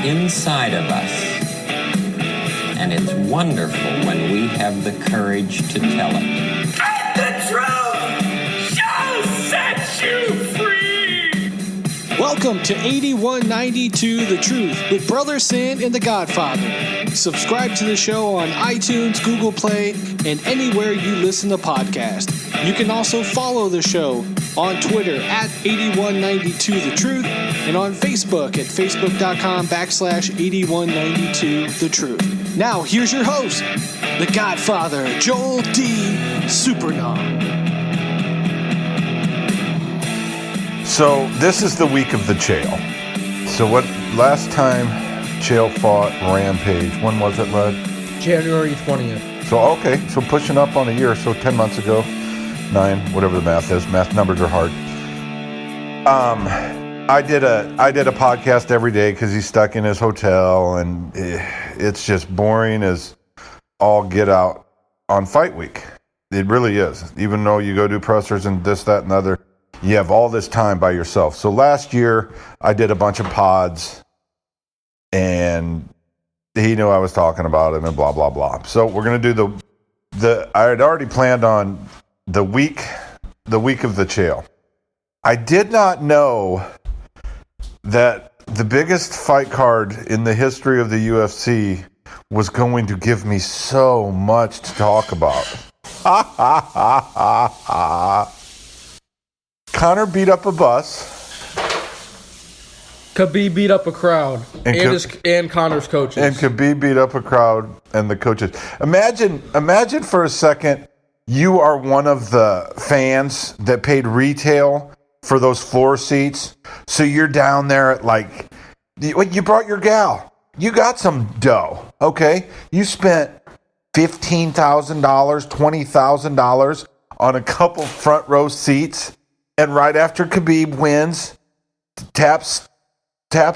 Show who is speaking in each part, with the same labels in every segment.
Speaker 1: inside of us. And it's wonderful when we have the courage to tell it.
Speaker 2: And the truth shall set you free!
Speaker 3: Welcome to 8192 The Truth with Brother Sand and the Godfather. Subscribe to the show on iTunes, Google Play, and anywhere you listen to podcasts. You can also follow the show on Twitter at 8192 The Truth and on Facebook at facebook.com/8192 The Truth. Now, here's your host, the Godfather, Joel D. Supernog.
Speaker 4: So this is the week of the Chael. So what last time Chael fought Rampage, when was it, Led?
Speaker 5: January 20th.
Speaker 4: So okay, so pushing up on a year, so 10 months ago, 9, whatever the math is. Math numbers are hard. I did a podcast every day because he's stuck in his hotel, and it's just boring as all get out on fight week. It really is. Even though you go do pressers and this, that, and the other, you have all this time by yourself. So last year, I did a bunch of pods, and he knew I was talking about him and blah, blah, blah. So we're going to do I had already planned on the week of the Chael. I did not know that the biggest fight card in the history of the UFC was going to give me so much to talk about. Conor beat up a bus.
Speaker 5: Khabib beat up a crowd and Conor's coaches.
Speaker 4: And Khabib beat up a crowd and the coaches. Imagine for a second you are one of the fans that paid retail for those floor seats. So you're down there at you brought your gal. You got some dough, okay? You spent $15,000, $20,000 on a couple front row seats. And right after Khabib wins, taps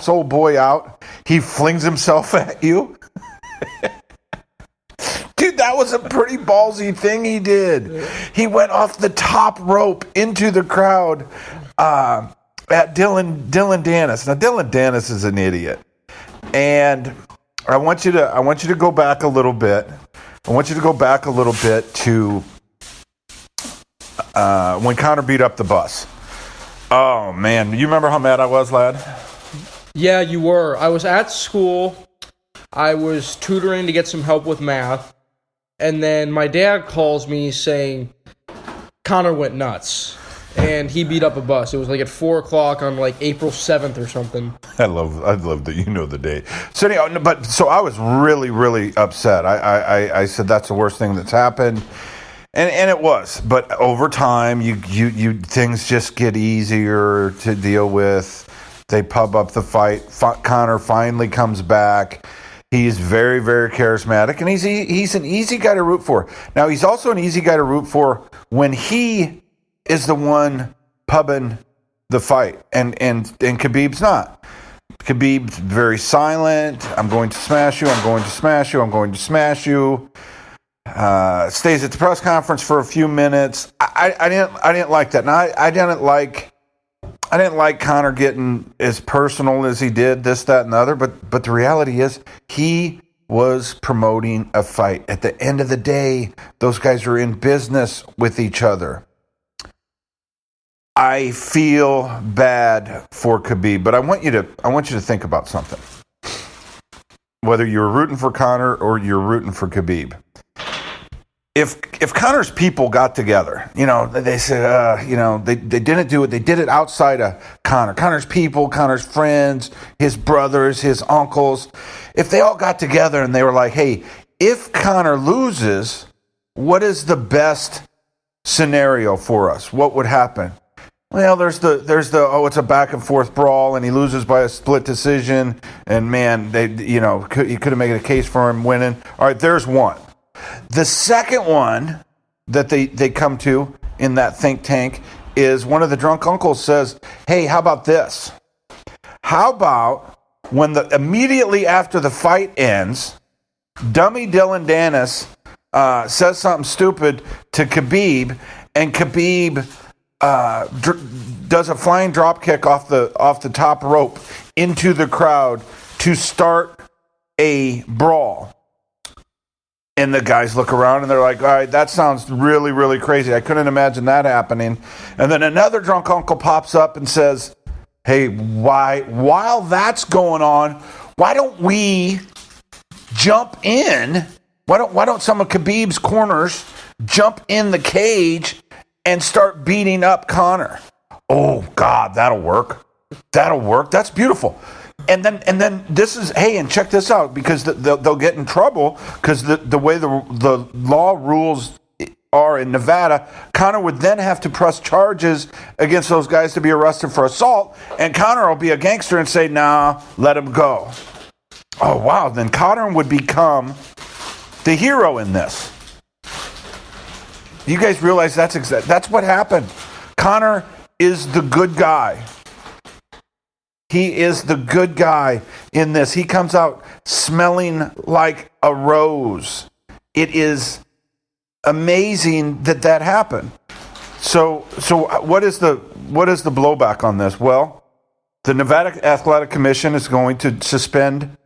Speaker 4: old boy out, he flings himself at you. Dude, that was a pretty ballsy thing he did. He went off the top rope into the crowd at Dylan Dennis. Now, Dylan Dennis is an idiot. And I want you to go back a little bit. I want you to go back a little bit to when Conor beat up the bus. Oh, man. You remember how mad I was, lad?
Speaker 5: Yeah, you were. I was at school. I was tutoring to get some help with math. And then my dad calls me saying Conor went nuts. And he beat up a bus. It was at 4 o'clock on April 7th or something. I
Speaker 4: love that you know the date. So anyhow, so I was really, really upset. I said that's the worst thing that's happened. And it was, but over time, you things just get easier to deal with. They pub up the fight. Conor finally comes back. He's very, very charismatic, and he's an easy guy to root for. Now, he's also an easy guy to root for when he is the one pubbing the fight, and Khabib's not. Khabib's very silent. I'm going to smash you. I'm going to smash you. I'm going to smash you. Stays at the press conference for a few minutes. I didn't like that. Now I didn't like Conor getting as personal as he did, this, that, and the other. But the reality is he was promoting a fight. At the end of the day, those guys are in business with each other. I feel bad for Khabib, but I want you to think about something. Whether you're rooting for Conor or you're rooting for Khabib. If Conor's people got together, they said, they didn't do it. They did it outside of Conor. Conor's people, Conor's friends, his brothers, his uncles. If they all got together and they were like, hey, if Conor loses, what is the best scenario for us? What would happen? Well, there's it's a back and forth brawl and he loses by a split decision. And man, you could have made a case for him winning. All right, there's one. The second one that they come to in that think tank is one of the drunk uncles says, hey, how about this? How about when immediately after the fight ends, dummy Dylan Dennis says something stupid to Khabib, and Khabib does a flying drop kick off the top rope into the crowd to start a brawl. And the guys look around and they're like, all right, that sounds really, really crazy. I couldn't imagine that happening. And then another drunk uncle pops up and says, hey, while that's going on, why don't we jump in? Why don't some of Khabib's corners jump in the cage and start beating up Conor? Oh, God, that'll work. That'll work. That's beautiful. And then this is, hey, and check this out, because they'll get in trouble because the way the law rules are in Nevada, Conor would then have to press charges against those guys to be arrested for assault, and Conor will be a gangster and say, nah, let him go. Oh, wow, then Conor would become the hero in this. You guys realize that's what happened. Conor is the good guy. He is the good guy in this. He comes out smelling like a rose. It is amazing that happened. So what is the blowback on this? Well, the Nevada Athletic Commission is going to suspend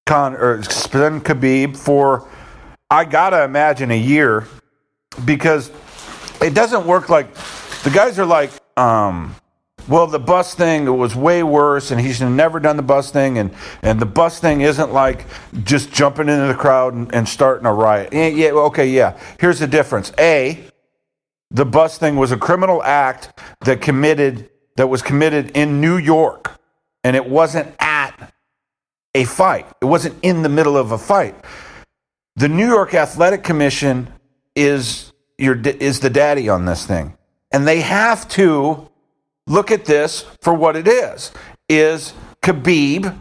Speaker 4: Khabib for, I gotta imagine, a year, because it doesn't work like the guys are like, well, the bus thing, it was way worse, and he's never done the bus thing, and the bus thing isn't like just jumping into the crowd and starting a riot. Yeah, okay, yeah. Here's the difference. A, the bus thing was a criminal act that was committed in New York, and it wasn't at a fight. It wasn't in the middle of a fight. The New York Athletic Commission is the daddy on this thing, and they have to look at this for what it is Khabib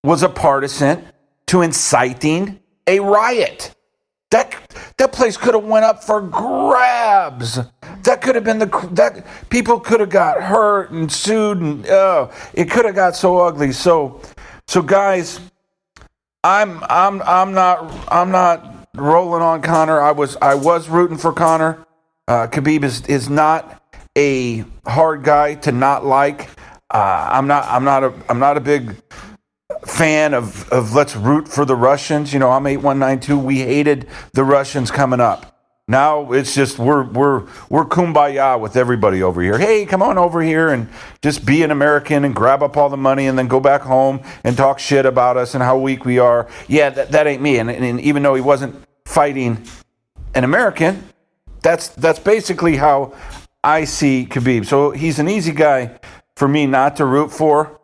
Speaker 4: was a partisan to inciting a riot. That place could have went up for grabs. That could have been that people could have got hurt and sued, and it could have got so ugly. So guys, I'm not rolling on Conor. I was rooting for Conor. Khabib is not a hard guy to not like. I'm not a big fan of let's root for the Russians. You know, I'm 8192. We hated the Russians coming up. Now it's just we're kumbaya with everybody over here. Hey, come on over here and just be an American and grab up all the money and then go back home and talk shit about us and how weak we are. Yeah, that ain't me. And even though he wasn't fighting an American, that's basically how I see Khabib. So he's an easy guy for me not to root for.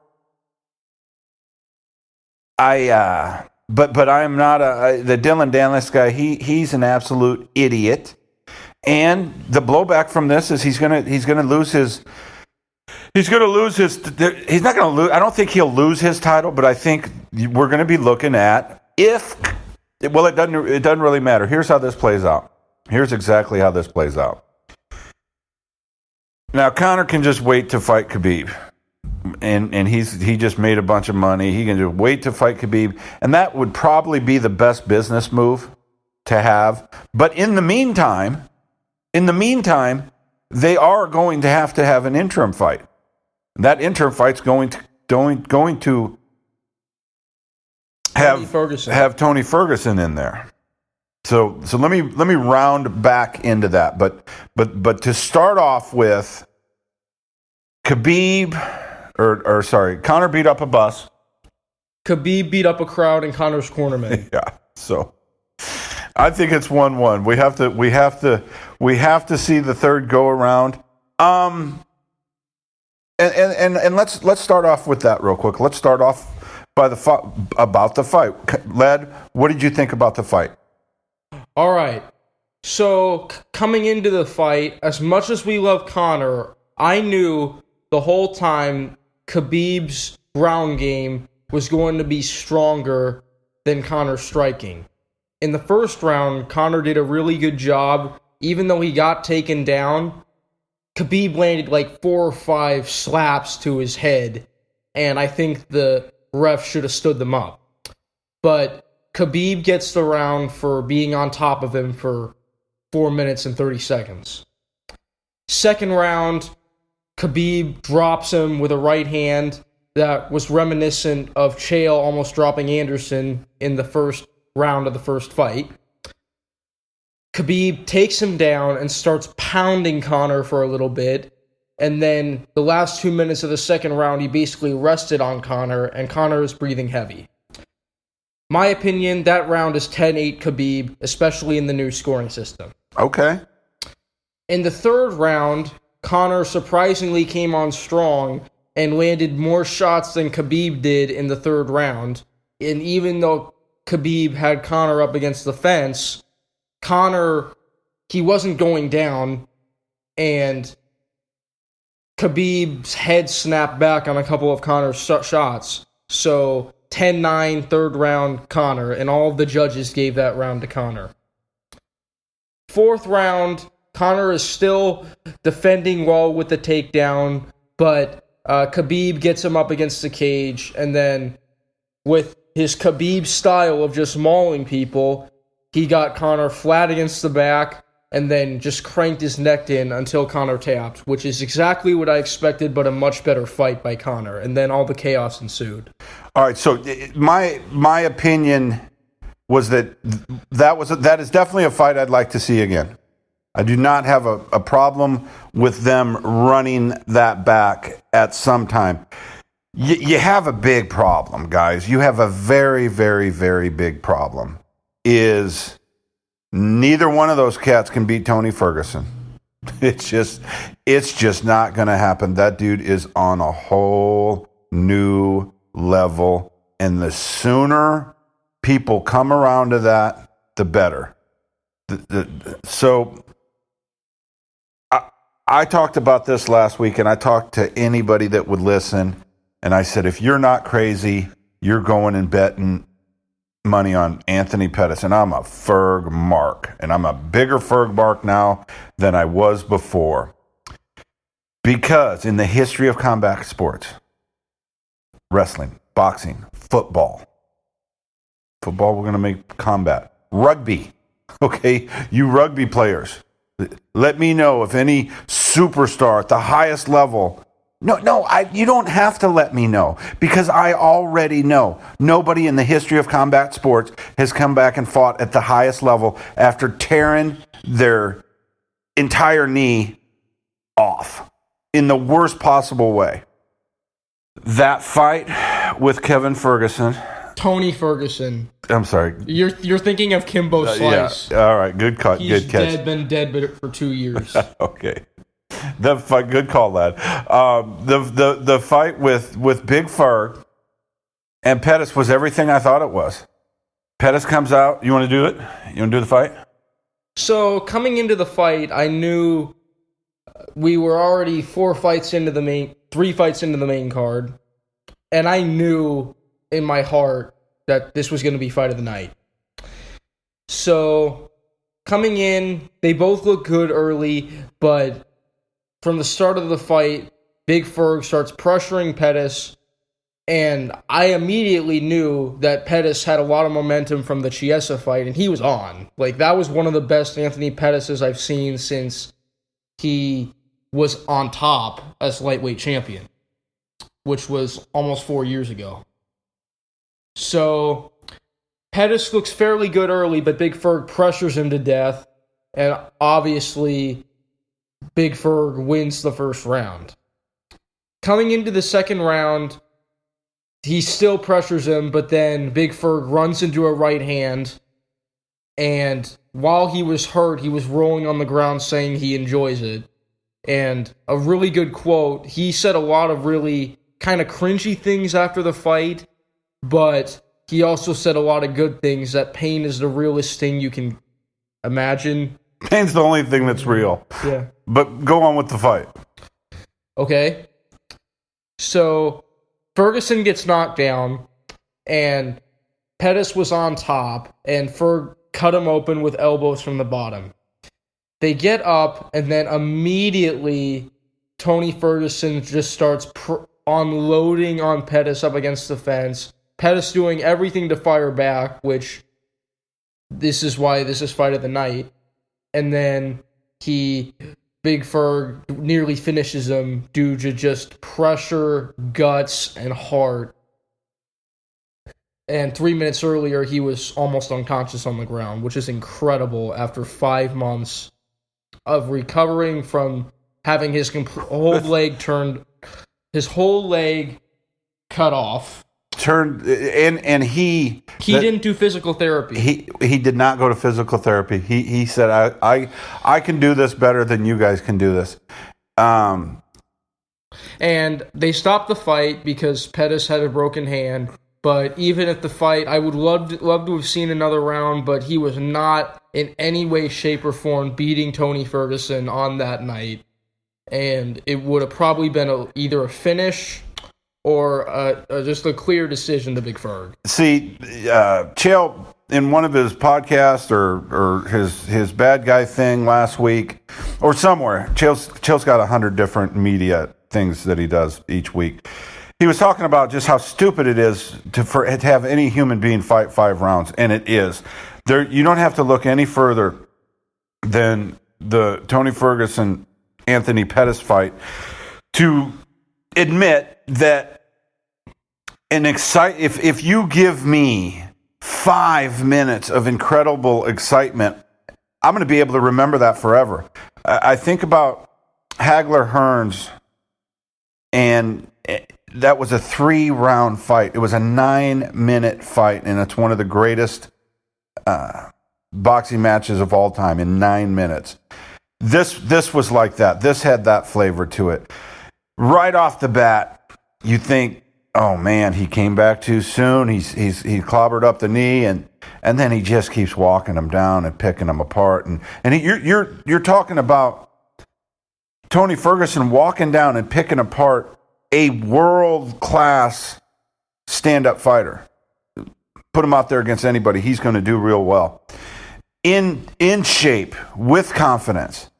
Speaker 4: But I'm not the Dylan Danlis guy. He's an absolute idiot. And the blowback from this is he's gonna lose his. He's not gonna lose. I don't think he'll lose his title, but I think we're gonna be looking at it doesn't really matter. Here's how this plays out. Here's exactly how this plays out. Now, Conor can just wait to fight Khabib. And he just made a bunch of money. He can just wait to fight Khabib. And that would probably be the best business move to have. But in the meantime, they are going to have an interim fight. That interim fight's going to have Tony Ferguson in there. So let me round back into that. But to start off with, Khabib, Conor beat up a bus.
Speaker 5: Khabib beat up a crowd in Conor's cornerman.
Speaker 4: Yeah. So I think it's 1-1. We have to see the third go around. And let's start off with that real quick. Let's start off by about the fight. Led, what did you think about the fight?
Speaker 5: All right. So coming into the fight, as much as we love Conor, I knew the whole time Khabib's ground game was going to be stronger than Conor's striking. In the first round, Conor did a really good job. Even though he got taken down, Khabib landed like 4 or 5 slaps to his head, and I think the ref should have stood them up. But Khabib gets the round for being on top of him for 4 minutes and 30 seconds. Second round, Khabib drops him with a right hand, that was reminiscent of Chael almost dropping Anderson in the first round of the first fight. Khabib takes him down and starts pounding Conor for a little bit. And then the last 2 minutes of the second round, he basically rested on Conor, and Conor is breathing heavy. My opinion, that round is 10-8 Khabib, especially in the new scoring system.
Speaker 4: Okay.
Speaker 5: In the third round, Conor surprisingly came on strong and landed more shots than Khabib did in the third round. And even though Khabib had Conor up against the fence, Conor, he wasn't going down, and Khabib's head snapped back on a couple of Conor's shots. So 10-9, third round, Conor, and all of the judges gave that round to Conor. Fourth round, Conor is still defending well with the takedown, but Khabib gets him up against the cage, and then with his Khabib style of just mauling people, he got Conor flat against the back and then just cranked his neck in until Conor tapped, which is exactly what I expected, but a much better fight by Conor. And then all the chaos ensued.
Speaker 4: All right, so my opinion was that is definitely a fight I'd like to see again. I do not have a problem with them running that back at some time. You have a big problem, guys. You have a very, very, very big problem. Is neither one of those cats can beat Tony Ferguson. It's just not going to happen. That dude is on a whole new level, and the sooner people come around to that, the better. So I talked about this last week, and I talked to anybody that would listen, and I said, if you're not crazy, you're going and betting money on Anthony Pettis, and I'm a Ferg mark, and I'm a bigger Ferg mark now than I was before, because in the history of combat sports, wrestling, boxing, football, we're going to make combat, rugby, okay, you rugby players, let me know if any superstar at the highest level. No, you don't have to let me know, because I already know. Nobody in the history of combat sports has come back and fought at the highest level after tearing their entire knee off in the worst possible way. That fight with Kevin Ferguson.
Speaker 5: Tony Ferguson.
Speaker 4: I'm sorry.
Speaker 5: You're thinking of Kimbo Slice.
Speaker 4: Yeah. All right. Good cut.
Speaker 5: He's
Speaker 4: good catch.
Speaker 5: been dead for 2 years.
Speaker 4: Okay. The fight, good call, lad. The fight with Big Ferg and Pettis was everything I thought it was. Pettis comes out. You want to do it? You want to do the fight?
Speaker 5: So coming into the fight, I knew we were already 3 fights into the main card, and I knew in my heart that this was going to be fight of the night. So coming in, they both look good early, but from the start of the fight, Big Ferg starts pressuring Pettis, and I immediately knew that Pettis had a lot of momentum from the Chiesa fight, and he was on. Like, that was one of the best Anthony Pettises I've seen since he was on top as lightweight champion, which was almost 4 years ago. So Pettis looks fairly good early, but Big Ferg pressures him to death, and obviously Big Ferg wins the first round. Coming into the second round, he still pressures him, but then Big Ferg runs into a right hand, and while he was hurt, he was rolling on the ground saying he enjoys it. And a really good quote, he said a lot of really kind of cringy things after the fight, but he also said a lot of good things, that pain is the realest thing you can imagine.
Speaker 4: Pain's the only thing that's real.
Speaker 5: Yeah.
Speaker 4: But go on with the fight.
Speaker 5: Okay. So Ferguson gets knocked down, and Pettis was on top, and Ferg cut him open with elbows from the bottom. They get up, and then immediately Tony Ferguson just starts unloading on Pettis up against the fence. Pettis doing everything to fire back, which this is why this is fight of the night. And then he Big Ferg nearly finishes him due to just pressure, guts, and heart. And 3 minutes earlier, he was almost unconscious on the ground, which is incredible after 5 months of recovering from having his whole leg cut off.
Speaker 4: And he
Speaker 5: didn't do physical therapy.
Speaker 4: He did not go to physical therapy. He said, I can do this better than you guys can do this.
Speaker 5: And they stopped the fight because Pettis had a broken hand. But even at the fight, I would love to have seen another round, but he was not in any way, shape, or form beating Tony Ferguson on that night. And it would have probably been either a finish or just a clear decision to Big Ferg.
Speaker 4: See, Chael, in one of his podcasts or his bad guy thing last week, or somewhere, Chael's got 100 different media things that he does each week. He was talking about just how stupid it is to have any human being fight 5 rounds, and it is. You don't have to look any further than the Tony Ferguson Anthony Pettis fight to admit that if you give me 5 minutes of incredible excitement, I'm going to be able to remember that forever. I think about Hagler Hearns, and that was a 3-round fight. It was a 9-minute fight, and it's one of the greatest boxing matches of all time in 9 minutes. This was like that. This had that flavor to it. Right off the bat, you think, oh man, he came back too soon. He clobbered up the knee, and then he just keeps walking him down and picking him apart. You're talking about Tony Ferguson walking down and picking apart a world-class stand-up fighter. Put him out there against anybody, he's going to do real well. In shape, with confidence.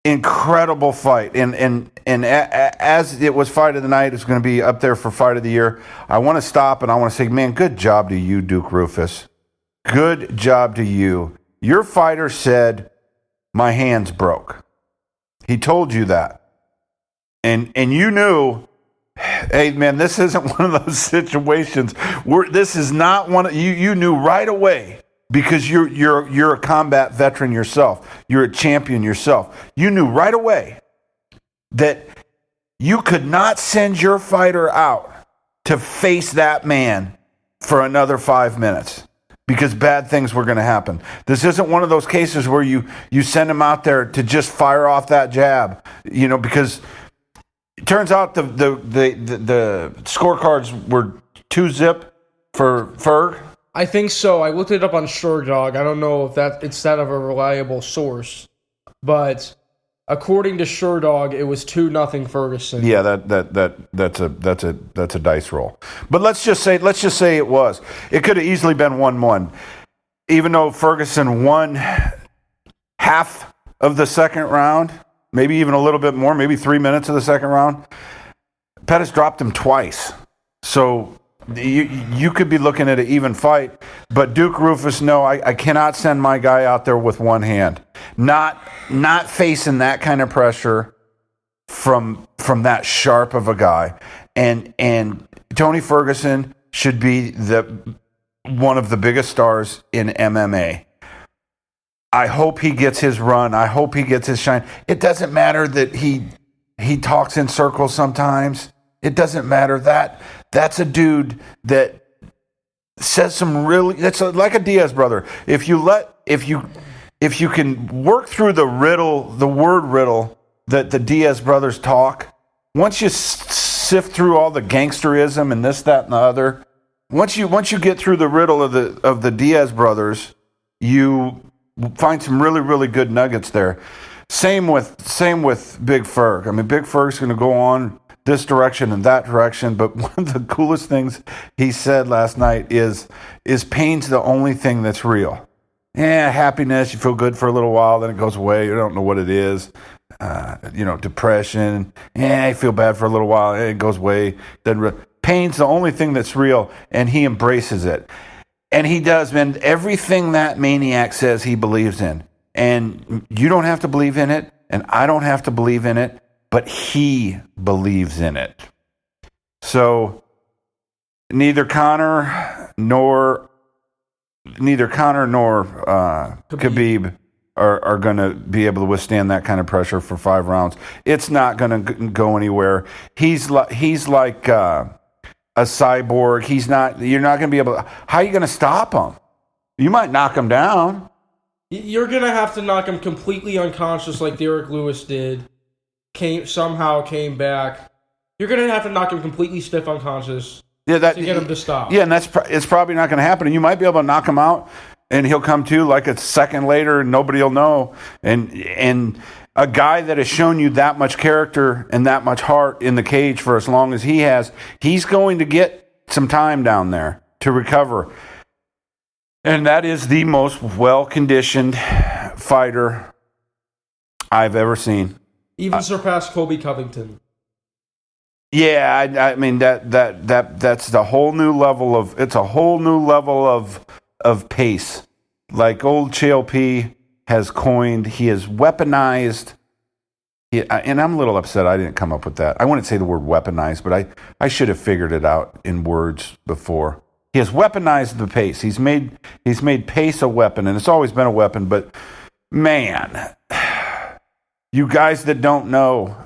Speaker 4: Incredible fight. And as it was fight of the night, it's going to be up there for fight of the year. I want to stop and I want to say, man, good job to you, Duke Rufus. Good job to you. Your fighter said, my hands broke. He told you that. And you knew, hey man, this isn't one of those situations where this is not one of you knew right away, because you're a combat veteran yourself. You're a champion yourself. You knew right away that you could not send your fighter out to face that man for another 5 minutes, because bad things were going to happen. This isn't one of those cases where you send him out there to just fire off that jab, because it turns out the scorecards were 2-0 for Ferg.
Speaker 5: I think so. I looked it up on Sherdog. I don't know if it's that of a reliable source, but according to Sherdog, it was 2-0 Ferguson.
Speaker 4: Yeah, that's a dice roll. But let's just say it was. It could have easily been 1-1, even though Ferguson won half of the second round. Maybe even a little bit more, maybe 3 minutes of the second round. Pettis dropped him twice. So you could be looking at an even fight. But Duke Rufus, no, I cannot send my guy out there with one hand. Not facing that kind of pressure from that sharp of a guy. And Tony Ferguson should be one of the biggest stars in MMA. I hope he gets his run. I hope he gets his shine. It doesn't matter that he talks in circles sometimes. It doesn't matter. That's a dude that says some really. That's like a Diaz brother. If you can work through the word riddle that the Diaz brothers talk, once you sift through all the gangsterism and this, that, and the other, once you get through the riddle of the Diaz brothers, you find some really, really good nuggets there. Same with Big Ferg. I mean, Big Ferg's going to go on this direction and that direction, but one of the coolest things he said last night is pain's the only thing that's real. Yeah, happiness, you feel good for a little while, then it goes away. You don't know what it is. Depression. Yeah, I feel bad for a little while. It goes away. Pain's the only thing that's real, and he embraces it. And he does, man. Everything that maniac says he believes in. And you don't have to believe in it, and I don't have to believe in it, but he believes in it. So neither Conor nor Khabib are going to be able to withstand that kind of pressure for 5 rounds. It's not going to go anywhere. He's like a cyborg. You're not going to be able to. How are you going to stop him? You might knock him down.
Speaker 5: You're going to have to knock him completely unconscious like Derek Lewis did. Somehow came back. You're going to have to knock him completely stiff unconscious to get him to stop.
Speaker 4: Yeah, and it's probably not going to happen. And you might be able to knock him out, and he'll come to like a second later, and nobody will know. And a guy that has shown you that much character and that much heart in the cage for as long as he has, he's going to get some time down there to recover. And that is the most well-conditioned fighter I've ever seen.
Speaker 5: Even surpassed Colby Covington.
Speaker 4: Yeah, I mean that's the whole new level of. It's a whole new level of pace. Like old Chael P has coined, he has weaponized. And I'm a little upset I didn't come up with that. I wouldn't say the word weaponized, but I should have figured it out in words before. He has weaponized the pace. He's made pace a weapon, and it's always been a weapon. But man, you guys that don't know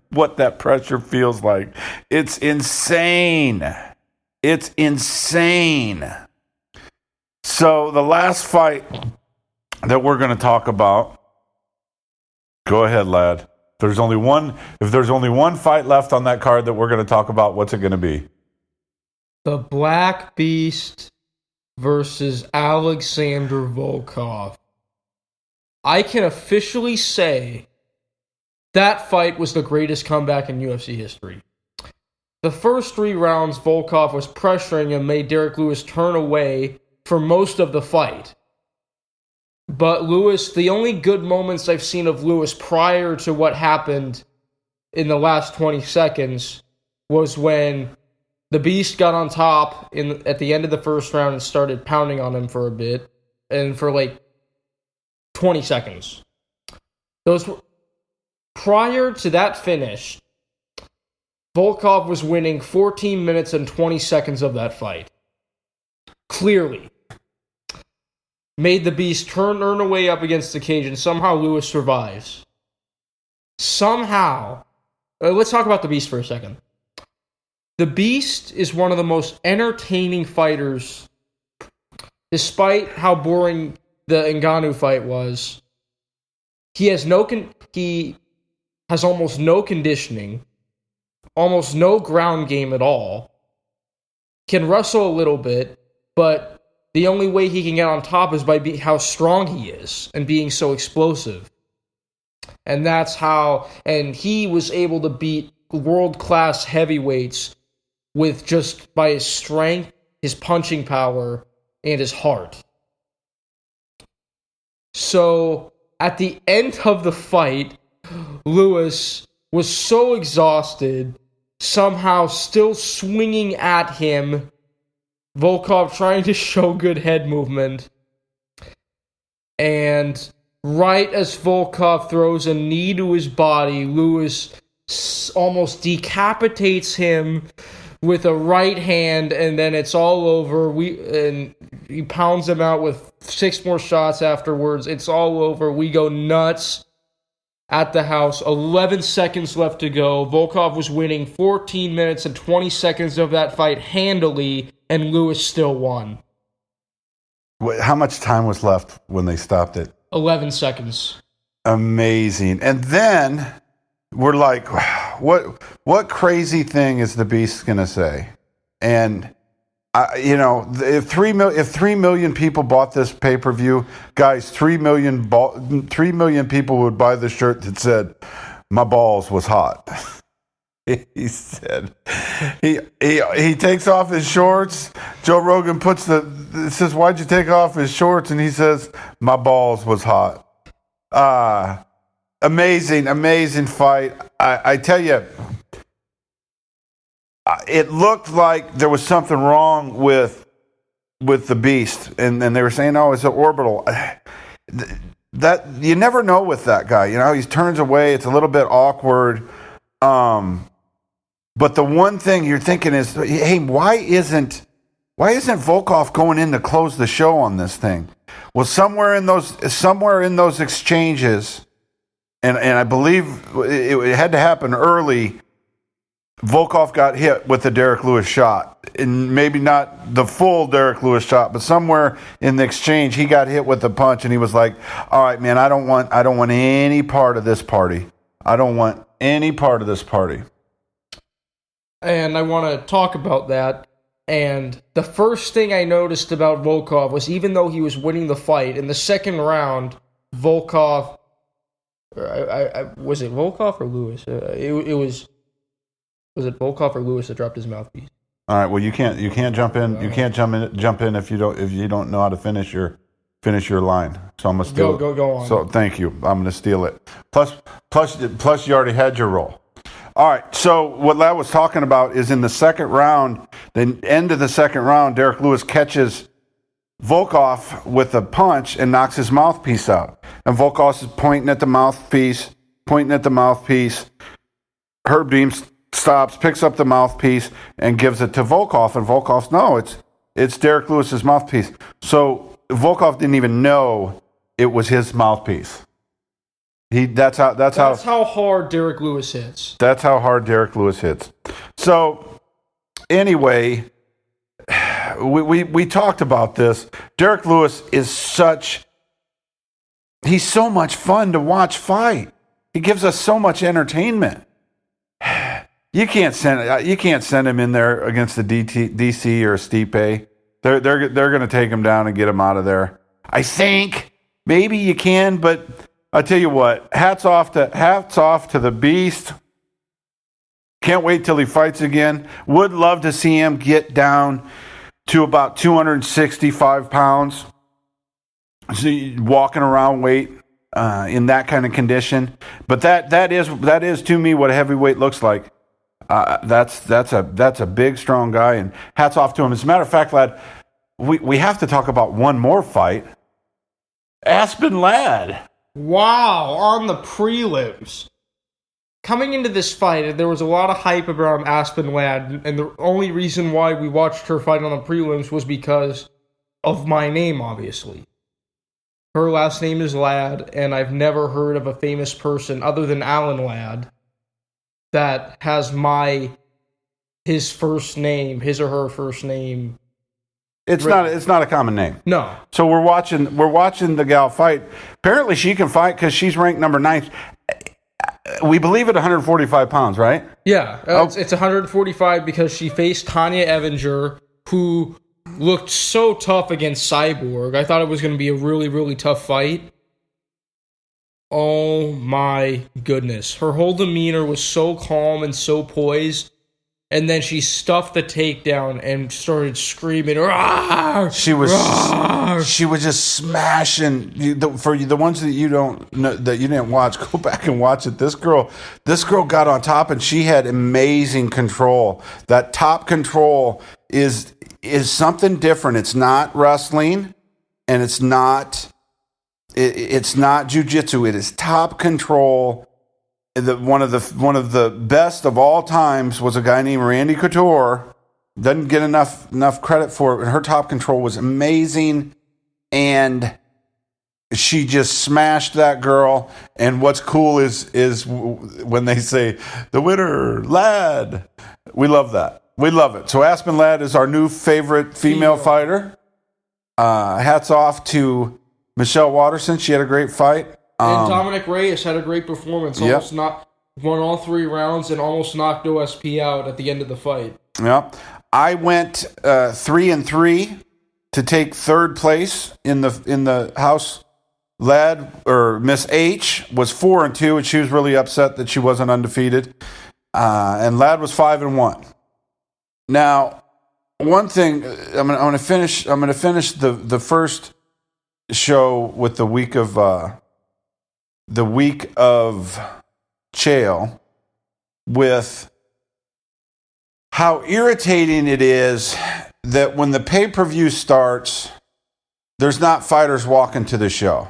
Speaker 4: what that pressure feels like, it's insane. It's insane. So the last fight that we're going to talk about, go ahead, lad. If there's only one fight left on that card that we're going to talk about, what's it going to be?
Speaker 5: The Black Beast versus Alexander Volkov. I can officially say that fight was the greatest comeback in UFC history. The first 3 rounds, Volkov was pressuring and made Derek Lewis turn away for most of the fight. But Lewis, the only good moments I've seen of Lewis prior to what happened in the last 20 seconds was when the Beast got on top at the end of the first round and started pounding on him for a bit, and for like 20 seconds. Prior to that finish, Volkov was winning 14 minutes and 20 seconds of that fight. Clearly. Made the Beast turn away up against the cage, and somehow Lewis survives. Somehow. Let's talk about the Beast for a second. The Beast is one of the most entertaining fighters, despite how boring the Ngannou fight was. He has almost no conditioning, almost no ground game at all. Can wrestle a little bit, but the only way he can get on top is by how strong he is and being so explosive. And that's how, and he was able to beat world-class heavyweights with just by his strength, his punching power, and his heart. So, at the end of the fight, Lewis was so exhausted, somehow still swinging at him, Volkov trying to show good head movement. And right as Volkov throws a knee to his body, Lewis almost decapitates him with a right hand, and then it's all over. And he pounds him out with 6 more shots afterwards. It's all over. We go nuts at the house. 11 seconds left to go. Volkov was winning 14 minutes and 20 seconds of that fight handily, and Lewis still won.
Speaker 4: How much time was left when they stopped it?
Speaker 5: 11 seconds. Amazing.
Speaker 4: And then we're like, what crazy thing is the Beast going to say? And if 3 million people bought this pay-per-view, guys, 3 million people would buy the shirt that said, "My balls was hot." He said, he takes off his shorts. Joe Rogan says, "Why'd you take off his shorts?" And he says, "My balls was hot." Amazing fight. I tell you, it looked like there was something wrong with the Beast, and they were saying, "Oh, it's an orbital." that you never know with that guy. You know, he turns away. It's a little bit awkward. But the one thing you're thinking is, hey, why isn't Volkov going in to close the show on this thing? Well, somewhere in those exchanges, and I believe it had to happen early. Volkov got hit with the Derek Lewis shot, and maybe not the full Derek Lewis shot, but somewhere in the exchange he got hit with the punch, and he was like, "All right, man, I don't want any part of this party. I don't want any part of this party."
Speaker 5: And I want to talk about that. And the first thing I noticed about Volkov was, even though he was winning the fight, in the second round, Volkov, was it Volkov or Lewis? Was it Volkov or Lewis that dropped his mouthpiece?
Speaker 4: All right. Well, you can't jump in. You can't jump in if you don't know how to finish your line. So I'm gonna steal it.
Speaker 5: Go on.
Speaker 4: So thank you. I'm gonna steal it. Plus, you already had your roll. All right. So what Lad was talking about is in the second round, the end of the second round, Derek Lewis catches Volkov with a punch and knocks his mouthpiece out. And Volkov is pointing at the mouthpiece. Herb Dean stops, picks up the mouthpiece, and gives it to Volkov. And Volkov's, no, it's Derek Lewis's mouthpiece. So Volkov didn't even know it was his mouthpiece. That's how
Speaker 5: hard Derek Lewis hits.
Speaker 4: That's how hard Derek Lewis hits. So anyway, we talked about this. Derek Lewis he's so much fun to watch fight. He gives us so much entertainment. You can't send him in there against the DC or a Stipe. They're going to take him down and get him out of there. I think maybe you can, but I tell you what, hats off to the beast. Can't wait till he fights again. Would love to see him get down to about 265 pounds. Walking around weight in that kind of condition. But that is to me what a heavyweight looks like. That's a big, strong guy, and hats off to him. As a matter of fact, Lad, we have to talk about one more fight. Aspen Ladd.
Speaker 5: Wow, on the prelims. Coming into this fight, there was a lot of hype around Aspen Ladd, and the only reason why we watched her fight on the prelims was because of my name, obviously. Her last name is Ladd, and I've never heard of a famous person other than Alan Ladd that has his or her first name.
Speaker 4: It's not a common name.
Speaker 5: No.
Speaker 4: So we're watching the gal fight. Apparently she can fight because she's ranked number 9. We believe at 145 pounds, right?
Speaker 5: Yeah, it's 145 because she faced Tanya Evinger, who looked so tough against Cyborg. I thought it was going to be a really, really tough fight. Oh my goodness. Her whole demeanor was so calm and so poised. And then she stuffed the takedown and started screaming. Rawr,
Speaker 4: she was
Speaker 5: rawr.
Speaker 4: just smashing. For the ones that you don't know, that you didn't watch, go back and watch it. This girl got on top, and she had amazing control. That top control is something different. It's not wrestling, and it's not jiu-jitsu. It is top control. One of the best of all times was a guy named Randy Couture. Doesn't get enough credit for it. Her top control was amazing, and she just smashed that girl. And what's cool is when they say the winner, Ladd. We love that. We love it. So Aspen Ladd is our new favorite female fighter. Hats off to Michelle Watterson. She had a great fight.
Speaker 5: And Dominic Reyes had a great performance. Almost won all 3 rounds and almost knocked OSP out at the end of the fight. Yeah.
Speaker 4: I went 3-3 to take third place in the house. Ladd, or Miss H, was 4-2, and she was really upset that she wasn't undefeated. And Ladd was 5-1. Now, one thing I'm going to finish the first show with the week of Chael with how irritating it is that when the pay-per-view starts, there's not fighters walking to the show.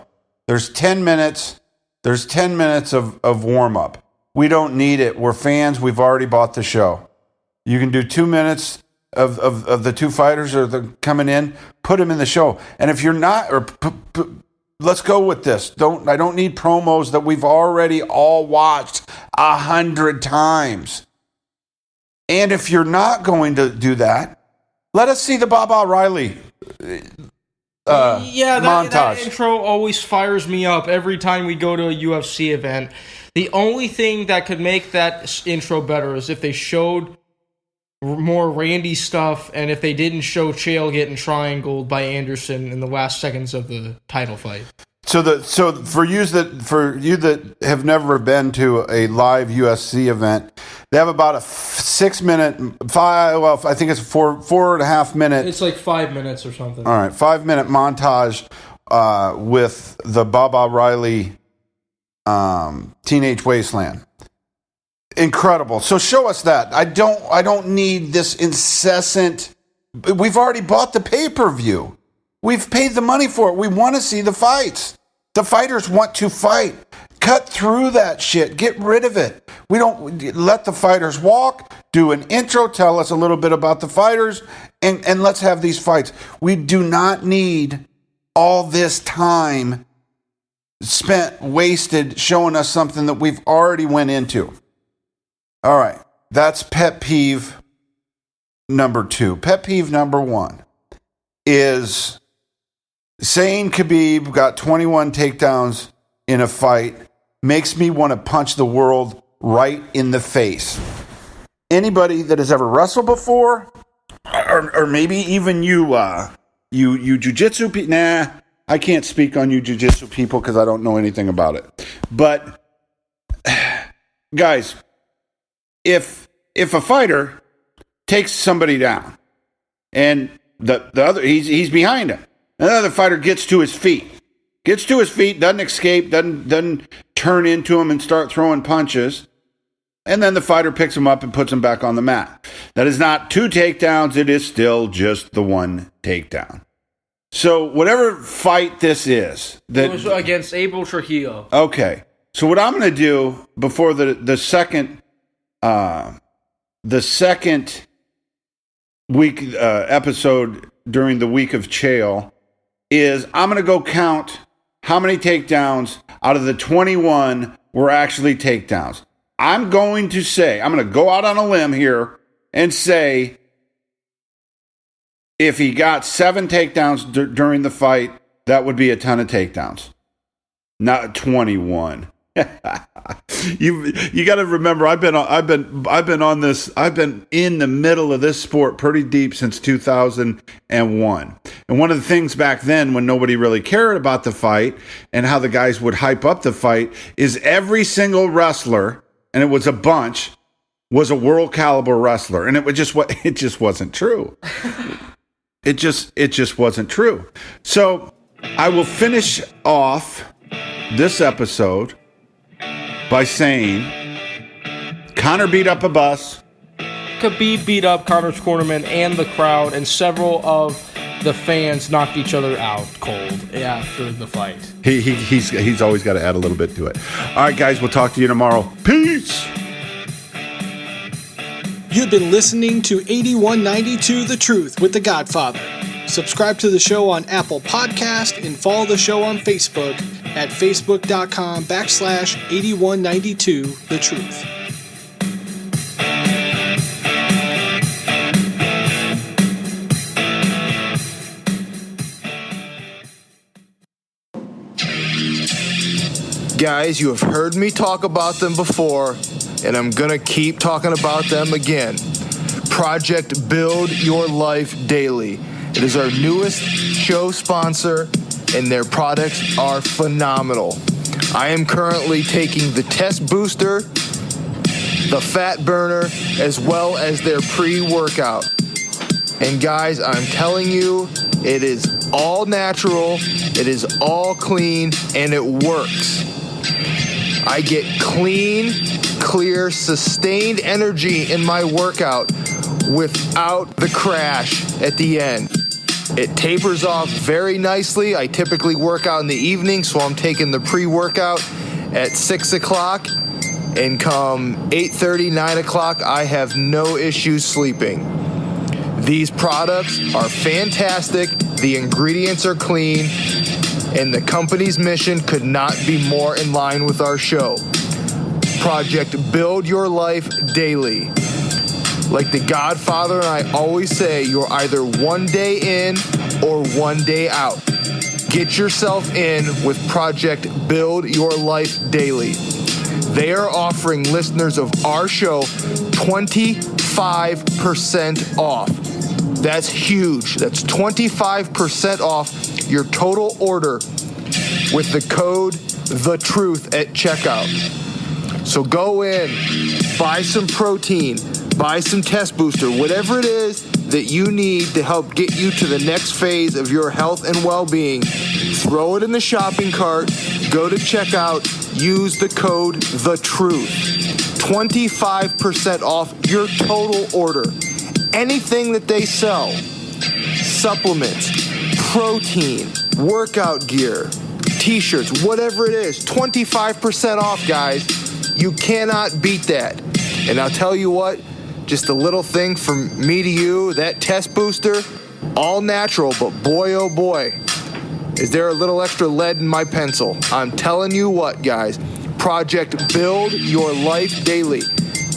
Speaker 4: There's 10 minutes. There's 10 minutes of warm-up. We don't need it. We're fans. We've already bought the show. You can do 2 minutes of the two fighters or the coming in. Put them in the show. And if you're not, let's go with this. I don't need promos that we've already all watched 100 times. And if you're not going to do that, let us see the Bob O'Reilly montage.
Speaker 5: That intro always fires me up every time we go to a UFC event. The only thing that could make that intro better is if they showed more Randy stuff, and if they didn't show Chael getting triangled by Anderson in the last seconds of the title fight.
Speaker 4: So for you that have never been to a live UFC event, they have about a 6 minute, I think it's 4.5 minute.
Speaker 5: It's like 5 minutes or something.
Speaker 4: All right, 5 minute montage with the Bob O'Reilly Teenage Wasteland. Incredible. So show us that. I don't need this incessant. We've already bought the pay-per-view. We've paid the money for it. We want to see the fights. The fighters want to fight. Cut through that shit. Get rid of it. We don't let the fighters walk. Do an intro. Tell us a little bit about the fighters. And let's have these fights. We do not need all this time spent, wasted, showing us something that we've already went into. All right. That's pet peeve number 2. Pet peeve number 1 is saying Khabib got 21 takedowns in a fight makes me want to punch the world right in the face. Anybody that has ever wrestled before, or maybe even you jiu-jitsu people, I can't speak on you jiu-jitsu people because I don't know anything about it. But guys, if a fighter takes somebody down and the other he's behind him, and the other fighter gets to his feet, doesn't escape, doesn't turn into him and start throwing punches, and then the fighter picks him up and puts him back on the mat. That is not 2 takedowns. It is still just the 1 takedown. So whatever fight this is,
Speaker 5: it was against Abel Trujillo.
Speaker 4: Okay. So what I'm going to do before the second week episode during the week of Chael is I'm going to go count how many takedowns out of the 21 were actually takedowns. I'm going to go out on a limb here and say if he got 7 takedowns during the fight, that would be a ton of takedowns. Not 21. You got to remember, I've been on this. I've been in the middle of this sport pretty deep since 2001. And one of the things back then, when nobody really cared about the fight and how the guys would hype up the fight, is every single wrestler, and it was a bunch, was a world caliber wrestler, and it just wasn't true. It just wasn't true. So I will finish off this episode by saying Conor beat up a bus.
Speaker 5: Khabib beat up Connor's cornerman and the crowd, and several of the fans knocked each other out cold after the fight.
Speaker 4: He's always got to add a little bit to it. All right, guys, we'll talk to you tomorrow. Peace.
Speaker 3: You've been listening to 8192 The Truth with The Godfather. Subscribe to the show on Apple Podcast and follow the show on Facebook at facebook.com/8192 The Truth.
Speaker 6: Guys, you have heard me talk about them before, and I'm going to keep talking about them again. Project Build Your Life Daily. It is our newest show sponsor, and their products are phenomenal. I am currently taking the Test Booster, the Fat Burner, as well as their pre-workout. And guys, I'm telling you, it is all natural, it is all clean, and it works. I get clean, clear, sustained energy in my workout without the crash at the end. It tapers off very nicely. I typically work out in the evening, so I'm taking the pre-workout at 6 o'clock. And come 8:30, 9 o'clock, I have no issues sleeping. These products are fantastic. The ingredients are clean. And the company's mission could not be more in line with our show. Project Build Your Life Daily. Like the Godfather and I always say, you're either one day in or one day out. Get yourself in with Project Build Your Life Daily. They are offering listeners of our show 25% off. That's huge. That's 25% off your total order with the code THETRUTH at checkout. So go in, buy some protein, buy some test booster, whatever it is that you need to help get you to the next phase of your health and well-being. Throw it in the shopping cart, go to checkout, use the code THETRUTH. 25% off your total order. Anything that they sell, supplements, protein, workout gear, t-shirts, whatever it is, 25% off, guys. You cannot beat that. And I'll tell you what, just a little thing from me to you, that test booster, all natural, but boy, oh boy, is there a little extra lead in my pencil. I'm telling you what, guys, Project Build Your Life Daily.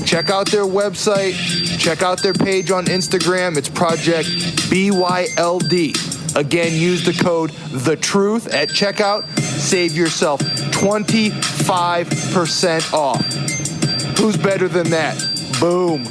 Speaker 6: Check out their website. Check out their page on Instagram. It's Project BYLD. Again, use the code THETRUTH at checkout. Save yourself 25% off. Who's better than that? Boom.